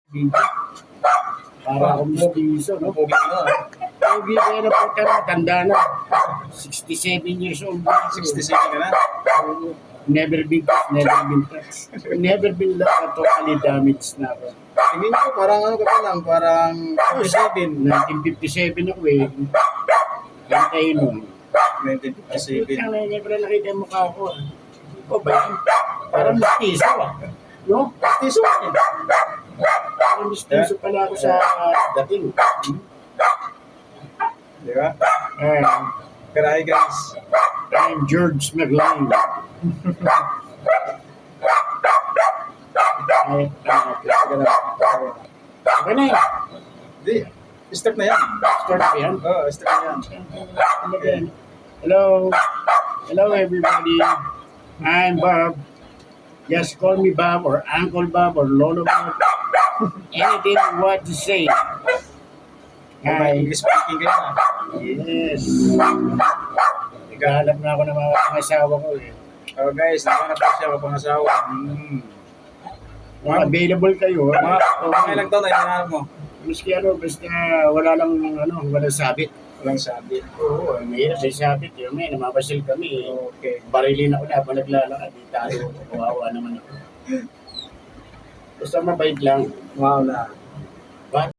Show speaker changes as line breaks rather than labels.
Para akong mistiso, no?
Pugi mo.
Pogi ko yan po, pero matanda na. 67 years old.
67 ka na.
Never been touched. Never been totally damaged na ako.
Tingin ko parang ano ka pa lang, parang 57.
1957 ako eh. Yan kayo nun.
1957.
Ang never nakita yung mukha ko. O ba yan? Parang mistiso ah. No?
Tiso ka eh.
Parang mistiso pala ako sa dating.
Di ba?
Uh,
Pero hi guys.
I'm George McLean. Okay na yun.
Di. Start na yan.
Start na yan.
Oo, start na yan.
Hello. Hello everybody. I'm Bob. Just call me Bob or Uncle Bob or Lolo Bob. Anything you want to say.
May
Hi.
English speaking kayo na.
Yes. Naghahanap na ako ng mga pangasawa ko eh.
Oh guys, nakanap po siya kapangasawa.
Kung available kayo.
Mga ilang taon na hinahanap mo?
Maski basta wala lang walang sabit.
Walang sabi.
Oo, may sabit yun. May namapasil kami.
Okay.
Barilin ako na pag naglalakad. Di tayo, kawawa naman ako. Basta mabait lang.
Wow na.